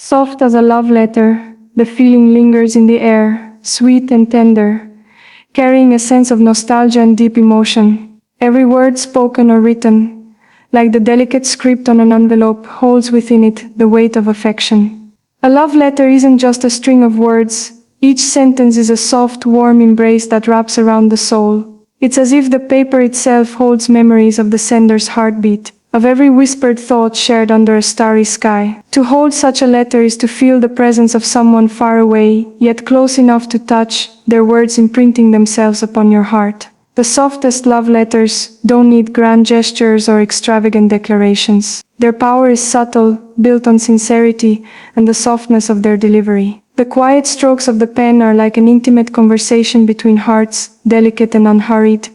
Soft as a love letter, the feeling lingers in the air, sweet and tender, carrying a sense of nostalgia and deep emotion. Every word spoken or written, like the delicate script on an envelope, holds within it the weight of affection. A love letter isn't just a string of words. Each sentence is a soft, warm embrace that wraps around the soul. It's as if the paper itself holds memories of the sender's heartbeat, of every whispered thought shared under a starry sky. To hold such a letter is to feel the presence of someone far away, yet close enough to touch, their words imprinting themselves upon your heart. The softest love letters don't need grand gestures or extravagant declarations. Their power is subtle, built on sincerity and the softness of their delivery. The quiet strokes of the pen are like an intimate conversation between hearts, delicate and unhurried,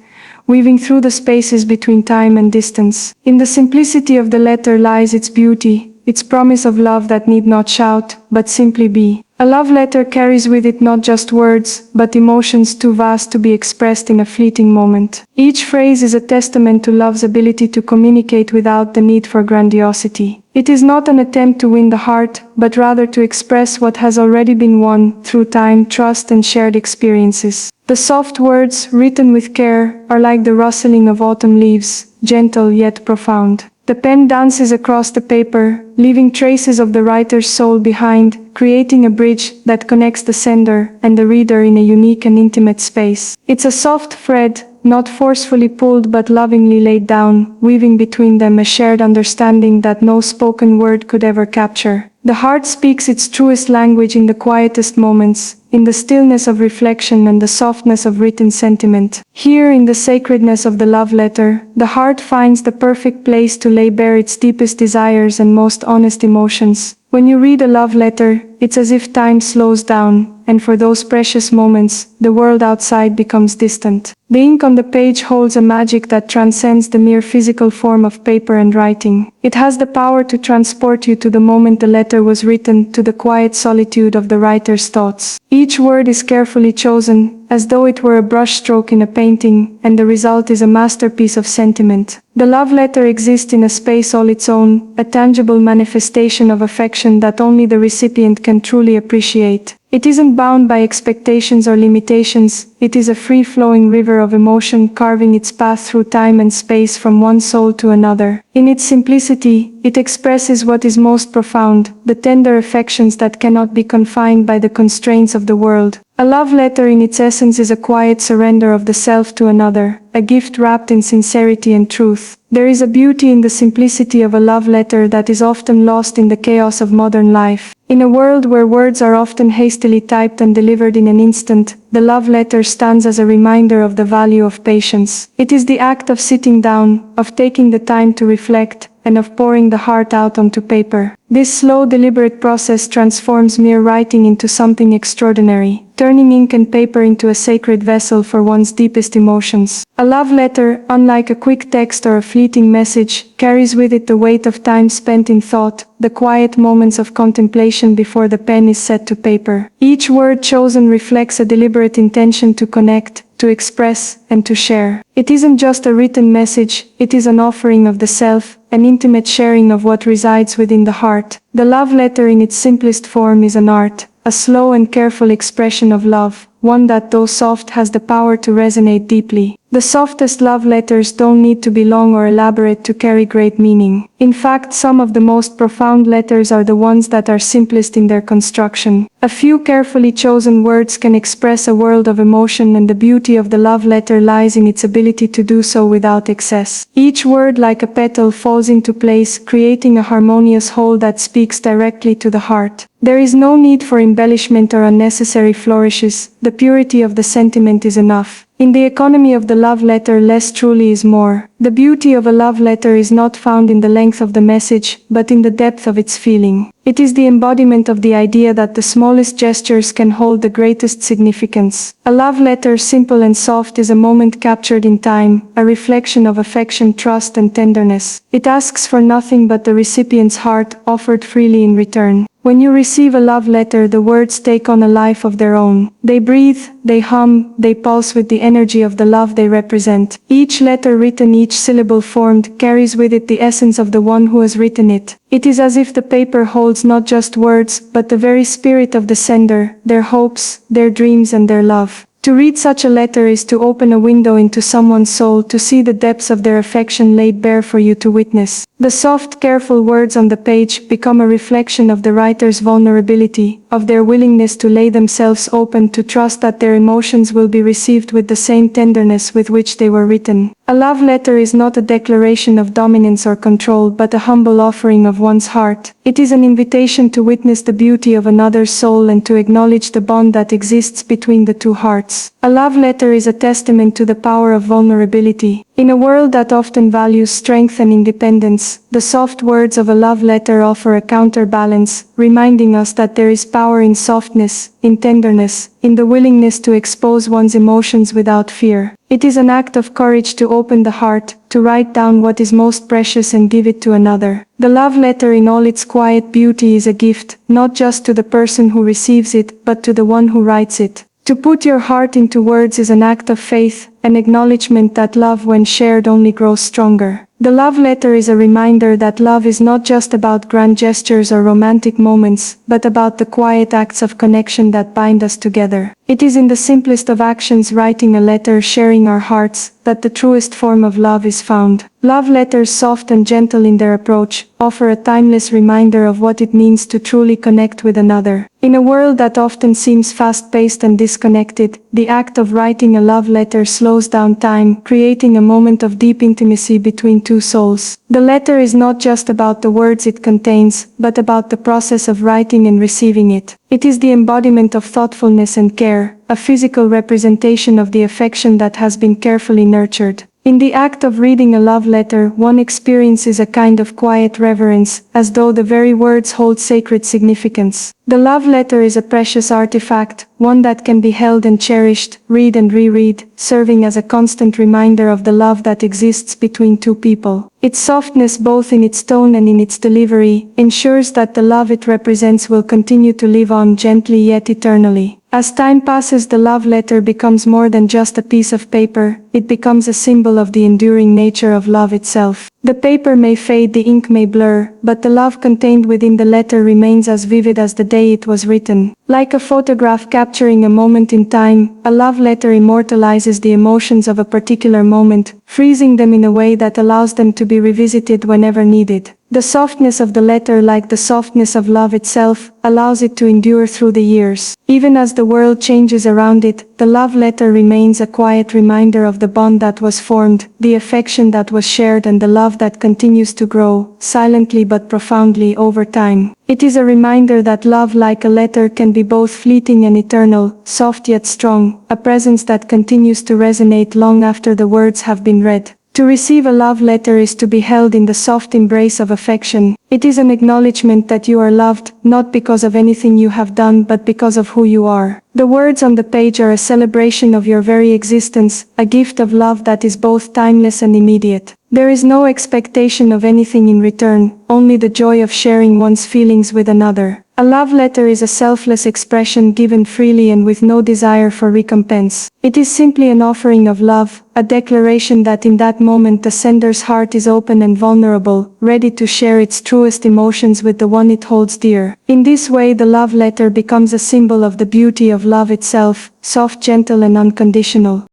weaving through the spaces between time and distance. In the simplicity of the letter lies its beauty, its promise of love that need not shout, but simply be. A love letter carries with it not just words, but emotions too vast to be expressed in a fleeting moment. Each phrase is a testament to love's ability to communicate without the need for grandiosity. It is not an attempt to win the heart, but rather to express what has already been won through time, trust and shared experiences. The soft words, written with care, are like the rustling of autumn leaves, gentle yet profound. The pen dances across the paper, leaving traces of the writer's soul behind, creating a bridge that connects the sender and the reader in a unique and intimate space. It's a soft thread, not forcefully pulled but lovingly laid down, weaving between them a shared understanding that no spoken word could ever capture. The heart speaks its truest language in the quietest moments, in the stillness of reflection and the softness of written sentiment. Here, in the sacredness of the love letter, the heart finds the perfect place to lay bare its deepest desires and most honest emotions. When you read a love letter, it's as if time slows down, and for those precious moments, the world outside becomes distant. The ink on the page holds a magic that transcends the mere physical form of paper and writing. It has the power to transport you to the moment the letter was written, to the quiet solitude of the writer's thoughts. Each word is carefully chosen, as though it were a brushstroke in a painting, and the result is a masterpiece of sentiment. The love letter exists in a space all its own, a tangible manifestation of affection that only the recipient can truly appreciate. It isn't bound by expectations or limitations, it is a free-flowing river of emotion carving its path through time and space from one soul to another. In its simplicity, it expresses what is most profound, the tender affections that cannot be confined by the constraints of the world. A love letter in its essence is a quiet surrender of the self to another, a gift wrapped in sincerity and truth. There is a beauty in the simplicity of a love letter that is often lost in the chaos of modern life. In a world where words are often hastily typed and delivered in an instant, the love letter stands as a reminder of the value of patience. It is the act of sitting down, of taking the time to reflect, and of pouring the heart out onto paper. This slow, deliberate process transforms mere writing into something extraordinary, turning ink and paper into a sacred vessel for one's deepest emotions. A love letter, unlike a quick text or a fleeting message, carries with it the weight of time spent in thought, the quiet moments of contemplation before the pen is set to paper. Each word chosen reflects a deliberate intention to connect, to express, and to share. It isn't just a written message, it is an offering of the self, an intimate sharing of what resides within the heart. The love letter in its simplest form is an art, a slow and careful expression of love, one that though soft has the power to resonate deeply. The softest love letters don't need to be long or elaborate to carry great meaning. In fact, some of the most profound letters are the ones that are simplest in their construction. A few carefully chosen words can express a world of emotion, and the beauty of the love letter lies in its ability to do so without excess. Each word, like a petal, falls into place, creating a harmonious whole that speaks directly to the heart. There is no need for embellishment or unnecessary flourishes. The purity of the sentiment is enough. In the economy of the love letter, less truly is more. The beauty of a love letter is not found in the length of the message, but in the depth of its feeling. It is the embodiment of the idea that the smallest gestures can hold the greatest significance. A love letter, simple and soft, is a moment captured in time, a reflection of affection, trust and tenderness. It asks for nothing but the recipient's heart, offered freely in return. When you receive a love letter, the words take on a life of their own. They breathe, they hum, they pulse with the energy of the love they represent. Each letter written, each each syllable formed carries with it the essence of the one who has written it. It is as if the paper holds not just words, but the very spirit of the sender, their hopes, their dreams and their love. To read such a letter is to open a window into someone's soul, to see the depths of their affection laid bare for you to witness. The soft, careful words on the page become a reflection of the writer's vulnerability, of their willingness to lay themselves open, to trust that their emotions will be received with the same tenderness with which they were written. A love letter is not a declaration of dominance or control, but a humble offering of one's heart. It is an invitation to witness the beauty of another's soul and to acknowledge the bond that exists between the two hearts. A love letter is a testament to the power of vulnerability. In a world that often values strength and independence, the soft words of a love letter offer a counterbalance, reminding us that there is power in softness, in tenderness, in the willingness to expose one's emotions without fear. It is an act of courage to open the heart, to write down what is most precious and give it to another. The love letter in all its quiet beauty is a gift, not just to the person who receives it, but to the one who writes it. To put your heart into words is an act of faith, an acknowledgement that love when shared only grows stronger. The love letter is a reminder that love is not just about grand gestures or romantic moments, but about the quiet acts of connection that bind us together. It is in the simplest of actions, writing a letter, sharing our hearts, that the truest form of love is found. Love letters, soft and gentle in their approach, offer a timeless reminder of what it means to truly connect with another. In a world that often seems fast-paced and disconnected, the act of writing a love letter slows down time, creating a moment of deep intimacy between two souls. The letter is not just about the words it contains, but about the process of writing and receiving it. It is the embodiment of thoughtfulness and care, a physical representation of the affection that has been carefully nurtured. In the act of reading a love letter, one experiences a kind of quiet reverence, as though the very words hold sacred significance. The love letter is a precious artifact, one that can be held and cherished, read and reread, serving as a constant reminder of the love that exists between two people. Its softness, both in its tone and in its delivery, ensures that the love it represents will continue to live on gently yet eternally. As time passes, the love letter becomes more than just a piece of paper, it becomes a symbol of the enduring nature of love itself. The paper may fade, the ink may blur, but the love contained within the letter remains as vivid as the day it was written. Like a photograph capturing a moment in time, a love letter immortalizes the emotions of a particular moment, freezing them in a way that allows them to be revisited whenever needed. The softness of the letter, like the softness of love itself, allows it to endure through the years. Even as the world changes around it, the love letter remains a quiet reminder of the bond that was formed, the affection that was shared and the love that continues to grow, silently but profoundly over time. It is a reminder that love, like a letter, can be both fleeting and eternal, soft yet strong, a presence that continues to resonate long after the words have been read. To receive a love letter is to be held in the soft embrace of affection. It is an acknowledgement that you are loved, not because of anything you have done but because of who you are. The words on the page are a celebration of your very existence, a gift of love that is both timeless and immediate. There is no expectation of anything in return, only the joy of sharing one's feelings with another. A love letter is a selfless expression given freely and with no desire for recompense. It is simply an offering of love, a declaration that in that moment the sender's heart is open and vulnerable, ready to share its truest emotions with the one it holds dear. In this way, the love letter becomes a symbol of the beauty of love itself, soft, gentle and unconditional.